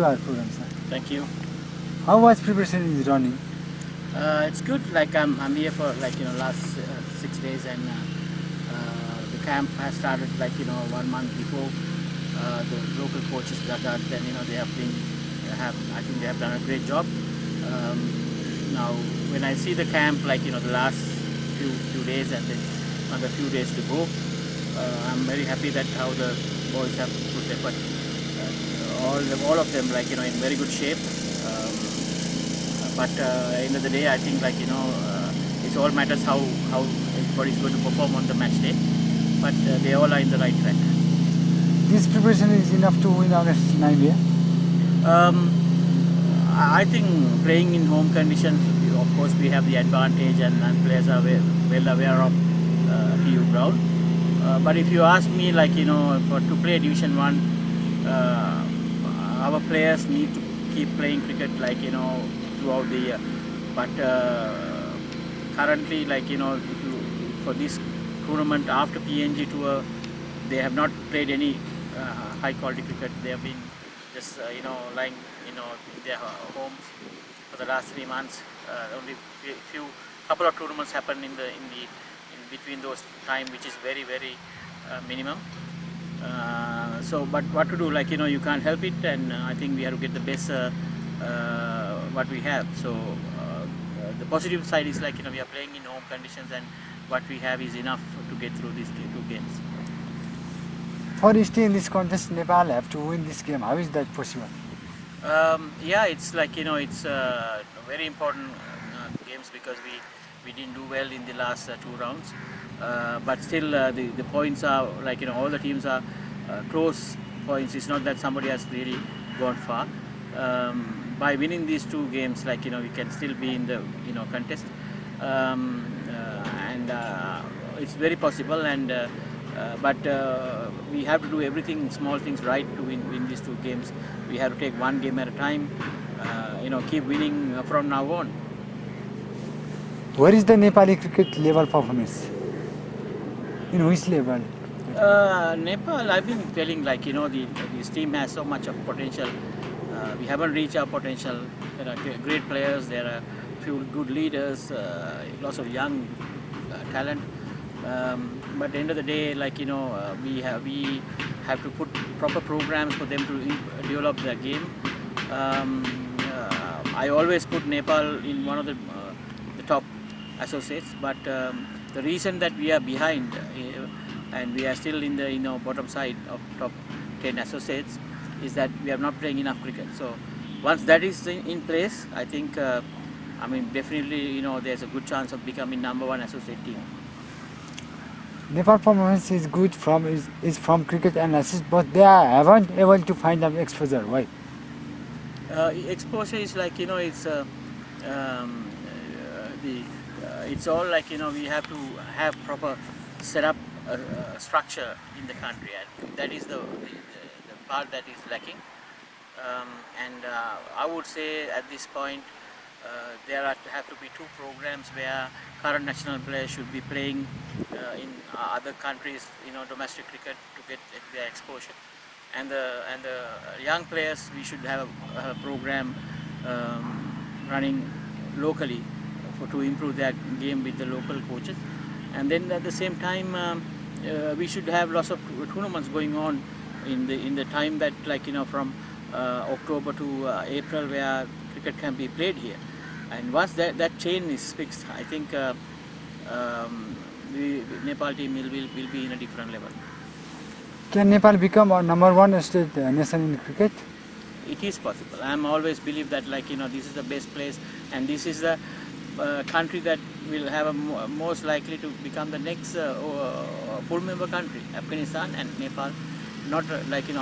to our program, sir. Thank you. How was preparation is running? It's good. Like I'm here for last 6 days, and the camp has started 1 month before. The local coaches got that, and I think they have done a great job. Now when I see the camp, the last few days and then another few days to go, I'm very happy that how the boys have put effort. All of them in very good shape. But end of the day, I think it all matters how everybody is going to perform on the match day. But they all are in the right track. This preparation is enough to win against Namibia? I think playing in home conditions, of course, we have the advantage, and players are well aware of TU ground. But if you ask me, to play Division 1, our players need to keep playing cricket throughout the year. But currently, for this tournament after PNG tour, they have not played any high quality cricket. They have been just lying in their homes for the last 3 months. Only couple of tournaments happen in between those time, which is very minimum. But what to do? You can't help it, and I think we have to get the best what we have. So the positive side is we are playing in home conditions, and what we have is enough to get through these 2 games. For stay in this contest, Nepal have to win this game. How is that possible? Yeah, it's it's very important games, because we didn't do well in the last 2 rounds. But still, the points are all the teams are close points. It's not that somebody has really gone far. By winning these 2 games, we can still be in the contest, and it's very possible. And but we have to do everything, small things right to win these 2 games. We have to take 1 game at a time. Keep winning from now on. Where is the Nepali cricket level performance? In which level? Nepal, I've been telling this team has so much of potential. We haven't reached our potential. There are great players, there are few good leaders, lots of young talent. But at the end of the day, we have to put proper programs for them to develop their game. I always put Nepal in one of the top associates, but the reason that we are behind and we are still in the bottom side of top 10 associates is that we are not playing enough cricket. So once that is in place, I think definitely there's a good chance of becoming #1 associate team. Nepal performance is good is from cricket and assist, but they haven't able to find them exposure. Why? Exposure is it's all we have to have proper setup structure in the country, and that is the part that is lacking. And I would say at this point there have to be 2 programs where current national players should be playing in other countries, domestic cricket, to get their exposure. And the young players, we should have a program running locally to improve their game with the local coaches. And then at the same time, we should have lots of tournaments going on in the time that from October to April, where cricket can be played here. And once that chain is fixed, I think the Nepal team will be in a different level. Can Nepal become a #1 state nation in cricket? It is possible. I always believe that this is the best place, and this is the country that will have most likely to become the next full member country. Afghanistan and Nepal, not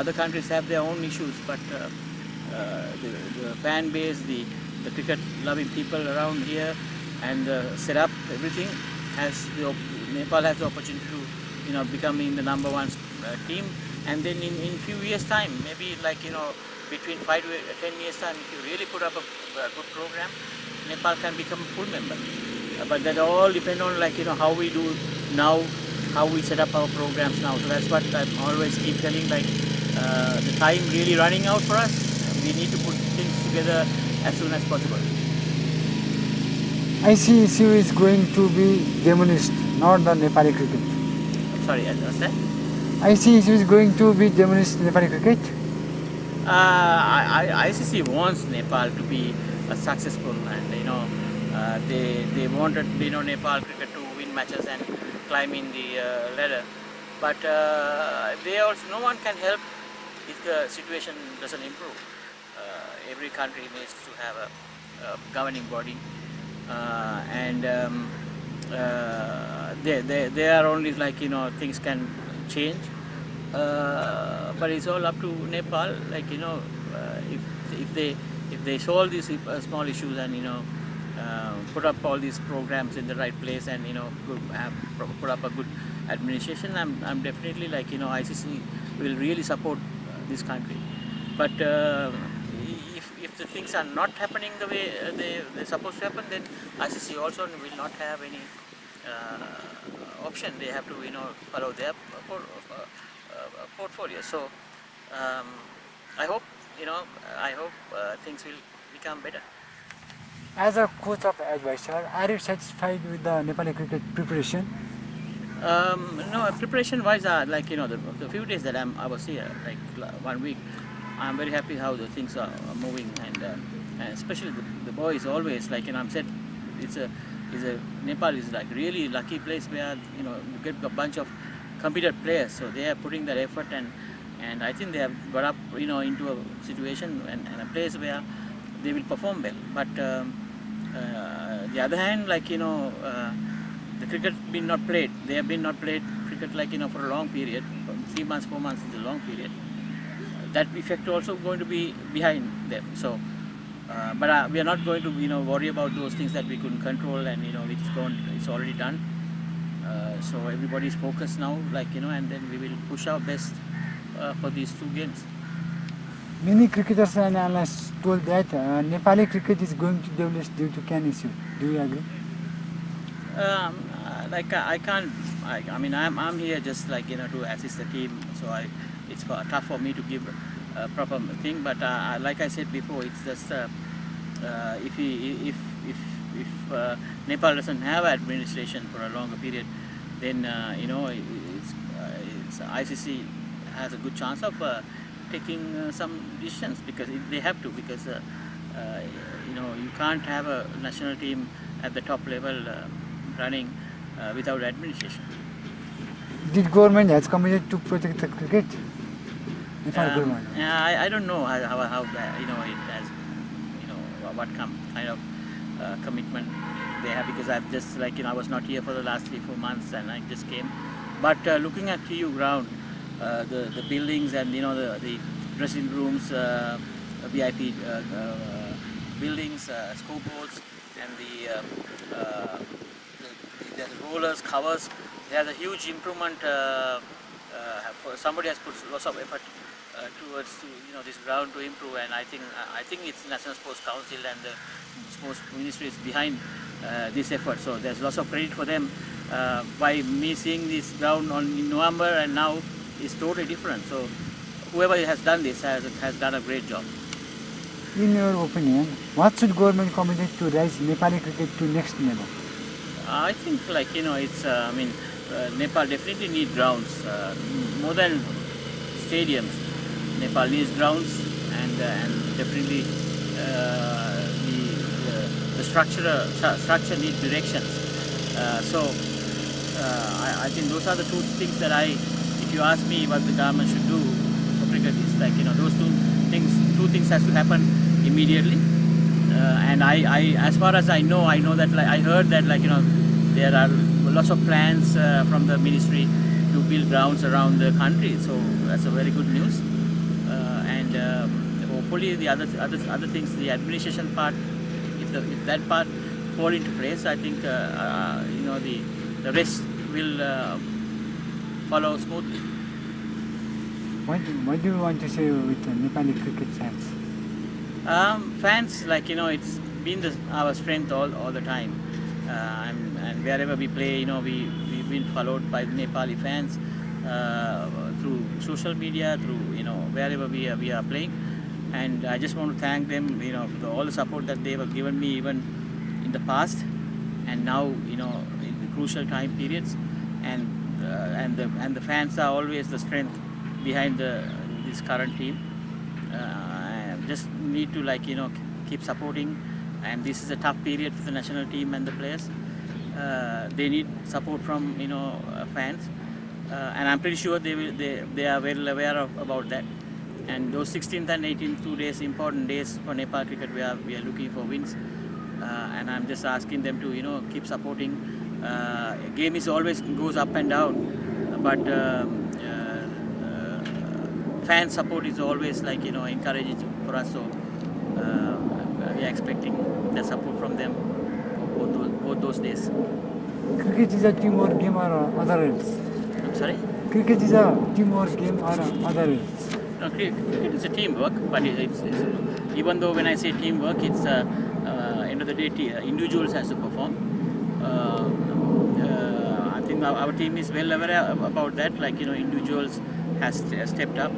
other countries have their own issues, but the fan base, the cricket loving people around here, and the setup, everything Nepal has the opportunity to becoming the #1 team. And then in few years time, maybe between 5 to 10 years time, if you really put up a good program, Nepal can become a full member. But that all depend on how we do now, how we set up our programs now. So that's what I always keep telling, the time really running out for us. we need to put things together as soon as possible. ICC is going to be demolished, not the Nepali cricket. Sorry, what's that? ICC is going to be demolished Nepali cricket. ICC wants Nepal to be successful, and they wanted Nepal cricket to win matches and climb in the ladder, but they also, no one can help if the situation doesn't improve. Every country needs to have a governing body, and they are only like, things can change, but it's all up to Nepal. Like, if they solve these small issues and put up all these programs in the right place, and put up a good administration, I'm definitely like, ICC will really support this country. But if the things are not happening the way they're supposed to happen, then ICC also will not have any option. They have to follow their portfolio. So I hope things will become better. As a coach of advisor, are you satisfied with the Nepali cricket preparation? No, preparation wise, the few days that I was here, like 1 week, I'm very happy how the things are moving, and especially the boys always, like, I'm said, Nepal is like really lucky place where you get a bunch of competent players, so they are putting their effort, and I think they have got up into a situation and a place where they will perform well. But the other hand, like, the cricket been not played. They have been not played cricket, like, for a long period. 3 months, 4 months is a long period. That effect also going to be behind them. So, but we are not going to worry about those things that we couldn't control, and it's already done. So everybody is focused now, like, and then we will push our best for these 2 games. Many cricketers and analysts told that Nepali cricket is going to demolish due to CAN issue. Do you agree? Like, I can't. I mean, I'm here just like to assist the team. So it's tough for me to give a proper thing. But like I said before, it's just if Nepal doesn't have administration for a longer period, then it's ICC has a good chance of taking some decisions, because they have to, because you can't have a national team at the top level running without administration. Did government has committed to protect the cricket? Government. I don't know how that, it has, what kind of commitment they have, because I've just like I was not here for the last 3-4 months, and I just came. But looking at TU ground, the buildings, and the dressing rooms, VIP buildings, scoreboards, and the rollers, covers. There's a huge improvement. Somebody has put lots of effort towards this ground to improve, and I think it's National Sports Council and the Sports Ministry is behind this effort. So there's lots of credit for them. By me seeing this ground in November, and now it's totally different. So whoever has done this has done a great job. In your opinion, what should government committed to raise Nepali cricket to next level? I think it's Nepal definitely needs grounds more than stadiums. Nepal needs grounds, and definitely the structure needs directions. So I think those are the 2 things that if you ask me what the government should do for cricket, is like those 2 things has to happen immediately. And as far as I know that I heard that there are lots of plans from the ministry to build grounds around the country. So that's a very good news. And hopefully the other things, the administration part, if that part fall into place, I think the rest will follow smoothly. What do you want to say with the Nepali cricket fans? Fans, it's been our strength all the time, and wherever we play, we've been followed by the Nepali fans through social media, through wherever we are playing, and I just want to thank them, for all the support that they have given me even in the past, and now, in the crucial time periods, and the fans are always the strength behind this current team. I just need to keep supporting, and this is a tough period for the national team and the players. They need support from fans, and I'm pretty sure they are well aware about that. And those 16th and 18th 2 days, important days for Nepal cricket, we are looking for wins, and I'm just asking them to keep supporting. Game is always goes up and down, but fan support is always encouraging for us. So we are expecting the support from them both those days. Cricket is a teamwork game or other else? I'm sorry? Cricket is a teamwork game or other else? No, cricket is a teamwork, but it's even though when I say teamwork, it's end of the day individuals has to perform. I think our team is well aware about that. Individuals has stepped up,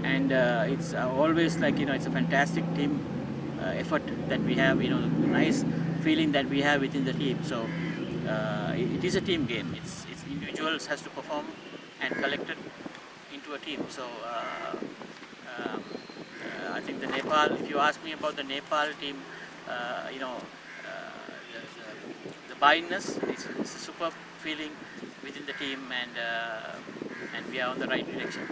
and it's always it's a fantastic team effort that we have. Nice feeling that we have within the team. So it is a team game. It's individuals has to perform and collected into a team. So I think the Nepal, if you ask me about the Nepal team, the buy-inness, it's a superb feeling within the team, and we are on the right direction.